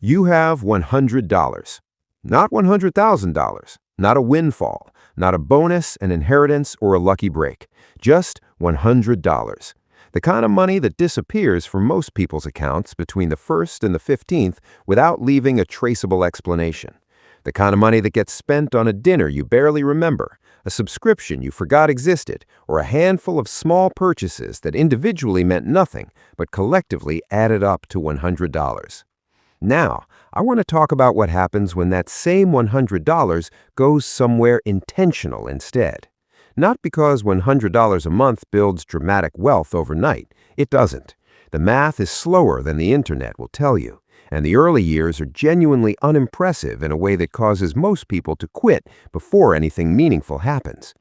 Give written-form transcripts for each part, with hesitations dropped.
You have $100. Not $100,000. Not a windfall. Not a bonus, an inheritance, or a lucky break. Just $100. The kind of money that disappears from most people's accounts between the 1st and the 15th without leaving a traceable explanation. The kind of money that gets spent on a dinner you barely remember, a subscription you forgot existed, or a handful of small purchases that individually meant nothing but collectively added up to $100. Now, I want to talk about what happens when that same $100 goes somewhere intentional instead. Not because $100 a month builds dramatic wealth overnight. It doesn't. The math is slower than the internet will tell you, and the early years are genuinely unimpressive in a way that causes most people to quit before anything meaningful happens.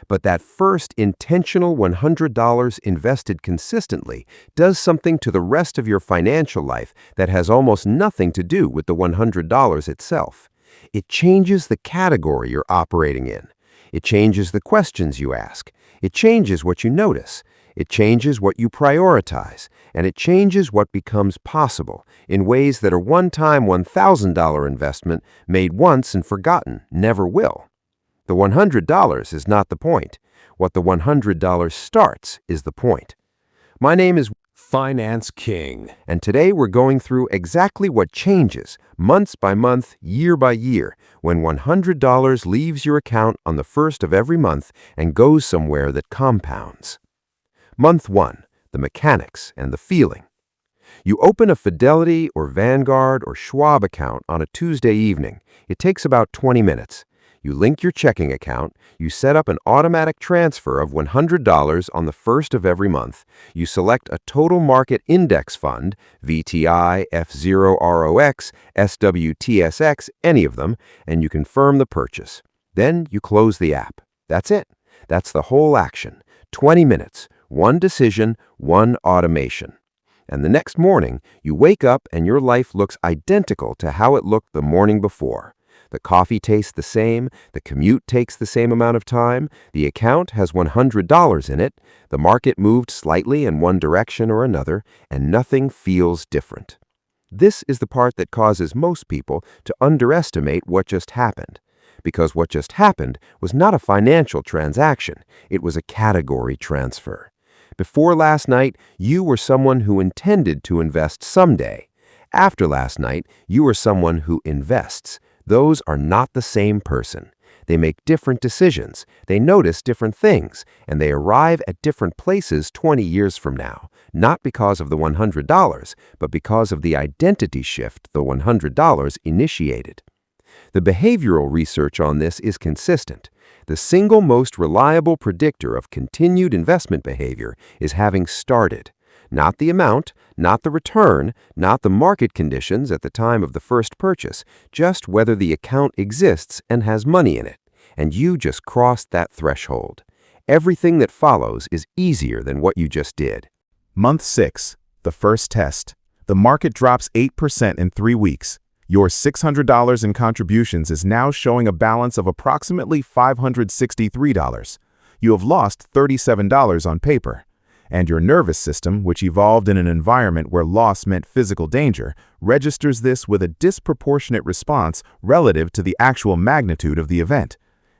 But that first intentional $100 invested consistently does something to the rest of your financial life that has almost nothing to do with the $100 itself. It changes the category you're operating in. It changes the questions you ask. It changes what you notice. It changes what you prioritize. And it changes what becomes possible in ways that a one-time $1,000 investment made once and forgotten never will. The $100 is not the point. What the $100 starts is the point. My name is Finance King. And today we're going through exactly what changes, months by month, year by year, when $100 leaves your account on the 1st of every month and goes somewhere that compounds. Month 1, the mechanics and the feeling. You open a Fidelity or Vanguard or Schwab account on a Tuesday evening. It takes about 20 minutes. You link your checking account, you set up an automatic transfer of $100 on the 1st of every month, you select a total market index fund, VTI, F0ROX, SWTSX, any of them, and you confirm the purchase. Then you close the app. That's it. That's the whole action. 20 minutes, one decision, one automation. And the next morning, you wake up and your life looks identical to how it looked the morning before. The coffee tastes the same, the commute takes the same amount of time, the account has $100 in it, the market moved slightly in one direction or another, and nothing feels different. This is the part that causes most people to underestimate what just happened. Because what just happened was not a financial transaction, it was a category transfer. Before last night, you were someone who intended to invest someday. After last night, you were someone who invests. Those are not the same person. They make different decisions, they notice different things, and they arrive at different places 20 years from now, not because of the $100, but because of the identity shift the $100 initiated. The behavioral research on this is consistent. The single most reliable predictor of continued investment behavior is having started. Not the amount, not the return, not the market conditions at the time of the first purchase, just whether the account exists and has money in it, and you just crossed that threshold. Everything that follows is easier than what you just did. Month 6, the first test. The market drops 8% in 3 weeks. Your $600 in contributions is now showing a balance of approximately $563. You have lost $37 on paper. And your nervous system, which evolved in an environment where loss meant physical danger, registers this with a disproportionate response relative to the actual magnitude of the event.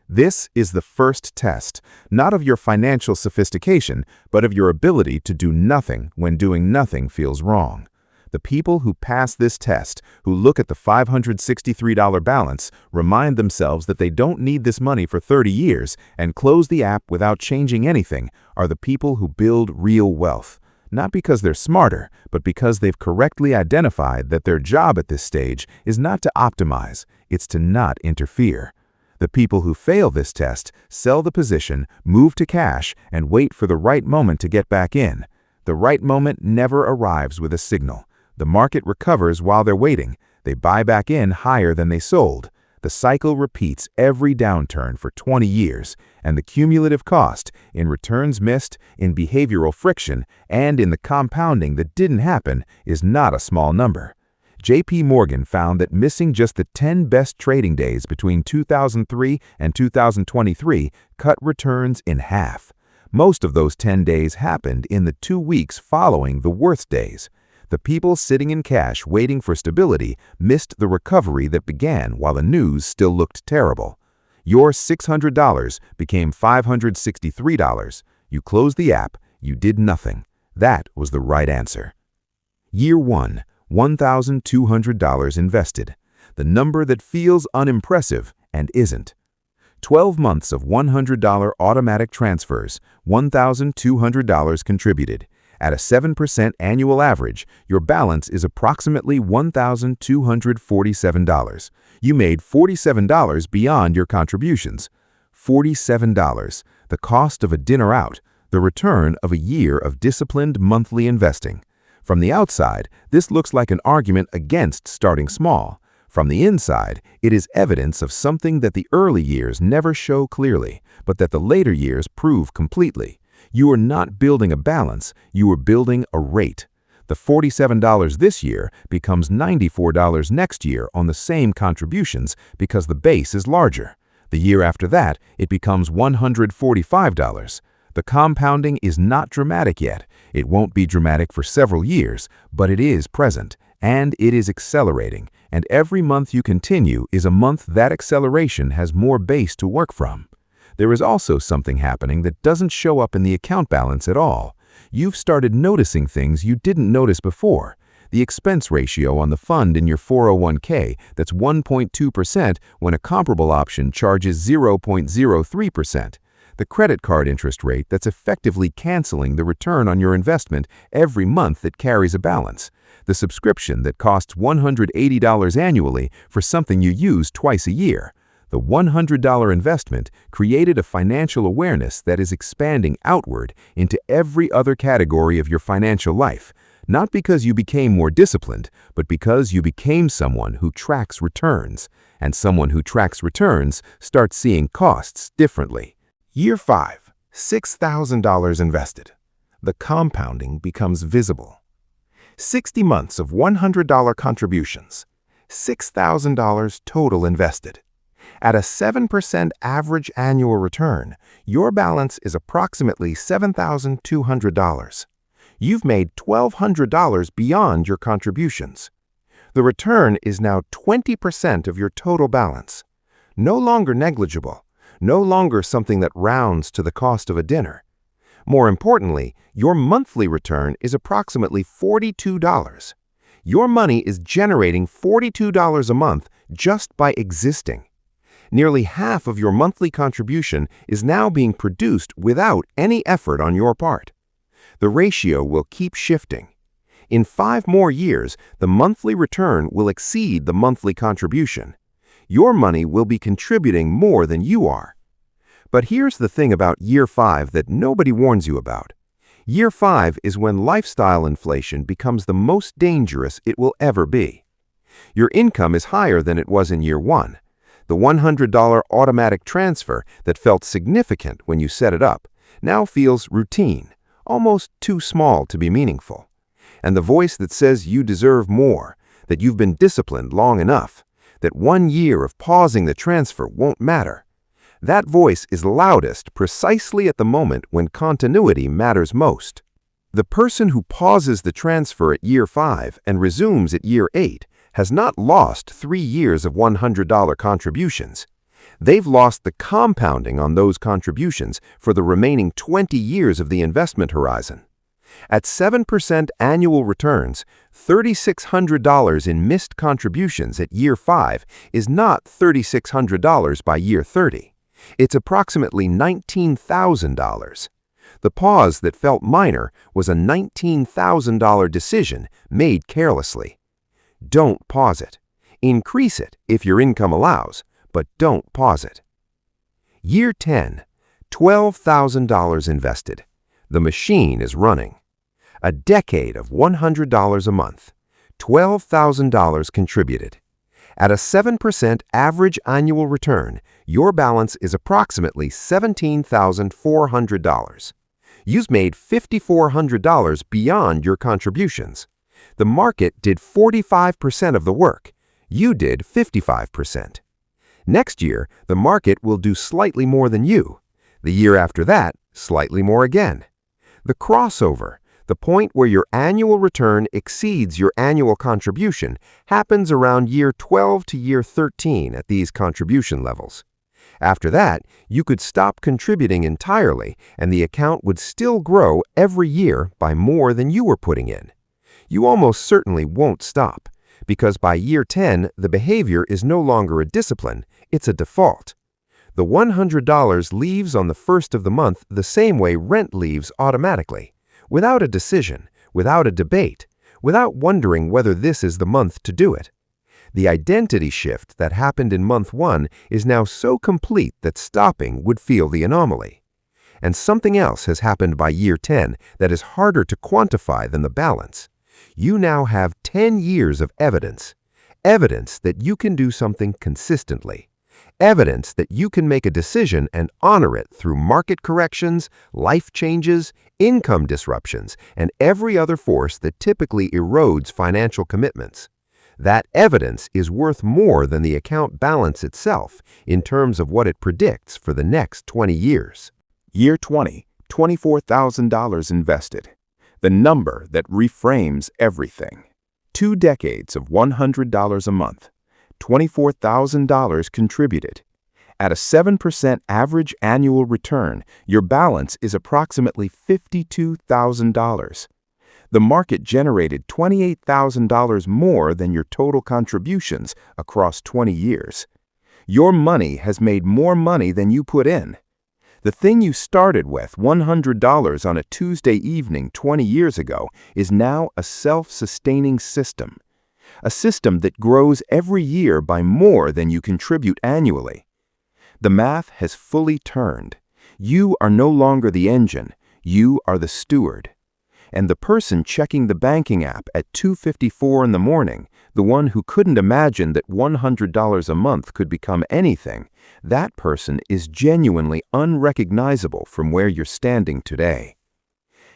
This is the first test, not of your financial sophistication, but of your ability to do nothing when doing nothing feels wrong. The people who pass this test, who look at the $563 balance, remind themselves that they don't need this money for 30 years and close the app without changing anything, are the people who build real wealth. Not because they're smarter, but because they've correctly identified that their job at this stage is not to optimize, it's to not interfere. The people who fail this test sell the position, move to cash, and wait for the right moment to get back in. The right moment never arrives with a signal. The market recovers while they're waiting. They buy back in higher than they sold. The cycle repeats every downturn for 20 years, and the cumulative cost in returns missed, in behavioral friction, and in the compounding that didn't happen is not a small number. J.P. Morgan found that missing just the 10 best trading days between 2003 and 2023 cut returns in half. Most of those 10 days happened in the 2 weeks following the worst days. The people sitting in cash waiting for stability missed the recovery that began while the news still looked terrible. Your $600 became $563. You closed the app, you did nothing. That was the right answer. Year 1, $1,200 invested. The number that feels unimpressive and isn't. 12 months of $100 automatic transfers, $1,200 contributed. At a 7% annual average, your balance is approximately $1,247. You made $47 beyond your contributions. $47, the cost of a dinner out, the return of a year of disciplined monthly investing. From the outside, this looks like an argument against starting small. From the inside, it is evidence of something that the early years never show clearly, but that the later years prove completely. You are not building a balance, you are building a rate. The $47 this year becomes $94 next year on the same contributions because the base is larger. The year after that, it becomes $145. The compounding is not dramatic yet. It won't be dramatic for several years, but it is present, and it is accelerating. And every month you continue is a month that acceleration has more base to work from. There is also something happening that doesn't show up in the account balance at all. You've started noticing things you didn't notice before. The expense ratio on the fund in your 401k that's 1.2% when a comparable option charges 0.03%. The credit card interest rate that's effectively canceling the return on your investment every month that carries a balance. The subscription that costs $180 annually for something you use twice a year. The $100 investment created a financial awareness that is expanding outward into every other category of your financial life, not because you became more disciplined, but because you became someone who tracks returns, and someone who tracks returns starts seeing costs differently. Year 5, $6,000 invested. The compounding becomes visible. 60 months of $100 contributions, $6,000 total invested. At a 7% average annual return, your balance is approximately $7,200. You've made $1,200 beyond your contributions. The return is now 20% of your total balance. No longer negligible, no longer something that rounds to the cost of a dinner. More importantly, your monthly return is approximately $42. Your money is generating $42 a month just by existing. Nearly half of your monthly contribution is now being produced without any effort on your part. The ratio will keep shifting. In 5 more years, the monthly return will exceed the monthly contribution. Your money will be contributing more than you are. But here's the thing about year 5 that nobody warns you about. Year 5 is when lifestyle inflation becomes the most dangerous it will ever be. Your income is higher than it was in year 1. The $100 automatic transfer that felt significant when you set it up now feels routine, almost too small to be meaningful. And the voice that says you deserve more, that you've been disciplined long enough, that 1 year of pausing the transfer won't matter. That voice is loudest precisely at the moment when continuity matters most. The person who pauses the transfer at year 5 and resumes at year 8 has not lost 3 years of $100 contributions. They've lost the compounding on those contributions for the remaining 20 years of the investment horizon. At 7% annual returns, $3,600 in missed contributions at year 5 is not $3,600 by year 30. It's approximately $19,000. The pause that felt minor was a $19,000 decision made carelessly. Don't pause it. Increase it if your income allows, but don't pause it. Year 10, $12,000 invested. The machine is running. A decade of $100 a month. $12,000 contributed. At a 7% average annual return, your balance is approximately $17,400. You've made $5,400 beyond your contributions. The market did 45% of the work. You did 55%. Next year, the market will do slightly more than you. The year after that, slightly more again. The crossover, The point where your annual return exceeds your annual contribution happens around year 12 to year 13 at these contribution levels. After that, you could stop contributing entirely and the account would still grow every year by more than you were putting in. You almost certainly won't stop, because by year 10, the behavior is no longer a discipline, it's a default. The $100 leaves on the first of the month the same way rent leaves automatically, without a decision, without a debate, without wondering whether this is the month to do it. The identity shift that happened in month 1 is now so complete that stopping would feel the anomaly. And something else has happened by year 10 that is harder to quantify than the balance. You now have 10 years of evidence. Evidence that you can do something consistently. Evidence that you can make a decision and honor it through market corrections, life changes, income disruptions, and every other force that typically erodes financial commitments. That evidence is worth more than the account balance itself in terms of what it predicts for the next 20 years. Year 20, $24,000 invested. The number that reframes everything. 2 decades of $100 a month. $24,000 contributed. At a 7% average annual return, your balance is approximately $52,000. The market generated $28,000 more than your total contributions across 20 years. Your money has made more money than you put in. The thing you started with, $100 on a Tuesday evening 20 years ago, is now a self-sustaining system. A system that grows every year by more than you contribute annually. The math has fully turned. You are no longer the engine, you are the steward. And the person checking the banking app at 2:54 in the morning, the one who couldn't imagine that $100 a month could become anything, that person is genuinely unrecognizable from where you're standing today.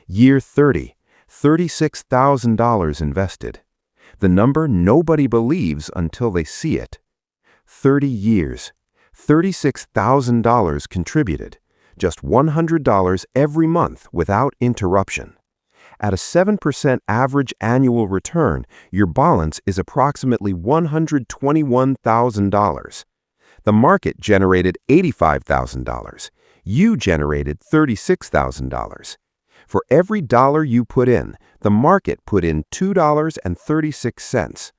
Year 30, $36,000 invested. The number nobody believes until they see it. 30 years, $36,000 contributed, just $100 every month without interruption. At a 7% average annual return, your balance is approximately $121,000. The market generated $85,000. You generated $36,000. For every dollar you put in, the market put in $2.36.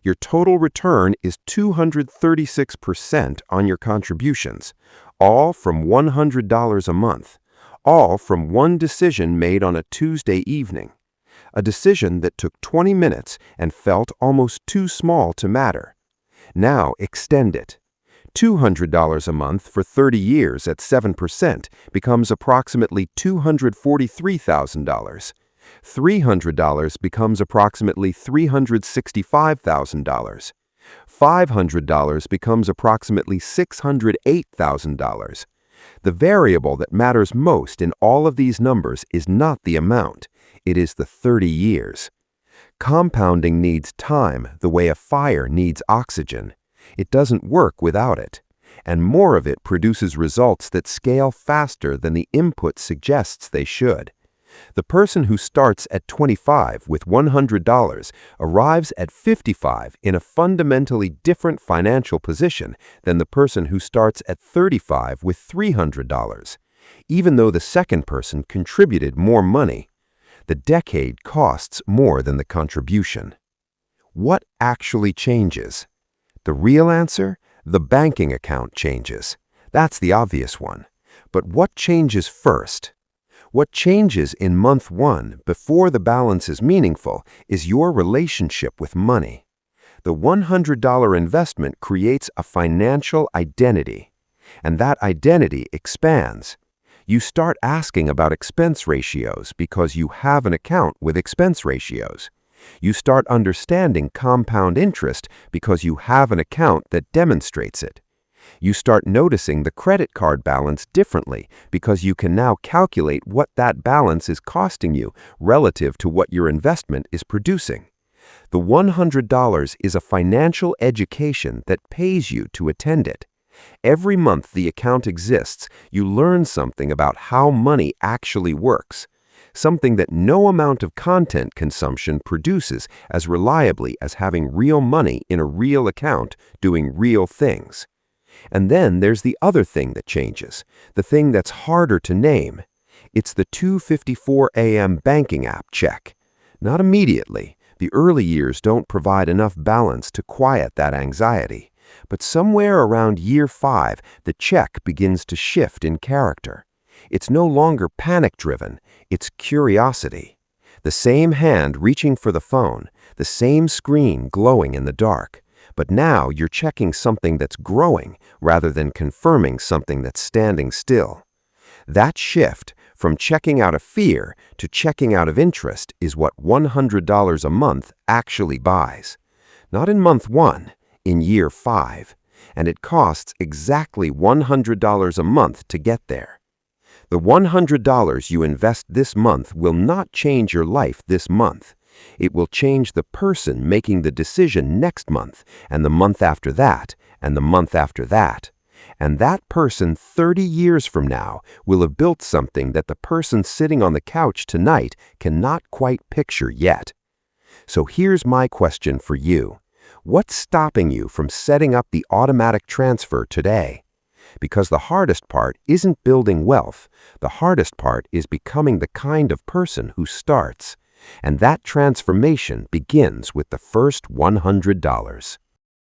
Your total return is 236% on your contributions, all from $100 a month. All from one decision made on a Tuesday evening. A decision that took 20 minutes and felt almost too small to matter. Now extend it. $200 a month for 30 years at 7% becomes approximately $243,000. $300 becomes approximately $365,000. $500 becomes approximately $608,000. The variable that matters most in all of these numbers is not the amount, it is the 30 years. Compounding needs time the way a fire needs oxygen. It doesn't work without it, and more of it produces results that scale faster than the input suggests they should. The person who starts at 25 with $100 arrives at 55 in a fundamentally different financial position than the person who starts at 35 with $300. Even though the second person contributed more money, the decade costs more than the contribution. What actually changes? The real answer? The banking account changes. That's the obvious one. But what changes first? What changes in month 1 before the balance is meaningful is your relationship with money. The $100 investment creates a financial identity, and that identity expands. You start asking about expense ratios because you have an account with expense ratios. You start understanding compound interest because you have an account that demonstrates it. You start noticing the credit card balance differently because you can now calculate what that balance is costing you relative to what your investment is producing. The $100 is a financial education that pays you to attend it. Every month the account exists, you learn something about how money actually works. something that no amount of content consumption produces as reliably as having real money in a real account doing real things. And then there's the other thing that changes, the thing that's harder to name. It's the 2:54 a.m. banking app check. Not immediately. The early years don't provide enough balance to quiet that anxiety. But somewhere around year 5, the check begins to shift in character. It's no longer panic-driven, it's curiosity. The same hand reaching for the phone, the same screen glowing in the dark. But now you're checking something that's growing rather than confirming something that's standing still. That shift, from checking out of fear to checking out of interest, is what $100 a month actually buys. Not in month 1, in year 5. And it costs exactly $100 a month to get there. The $100 you invest this month will not change your life this month. It will change the person making the decision next month, and the month after that, and the month after that. And that person 30 years from now will have built something that the person sitting on the couch tonight cannot quite picture yet. So here's my question for you. What's stopping you from setting up the automatic transfer today? Because the hardest part isn't building wealth. The hardest part is becoming the kind of person who starts. And that transformation begins with the first $100.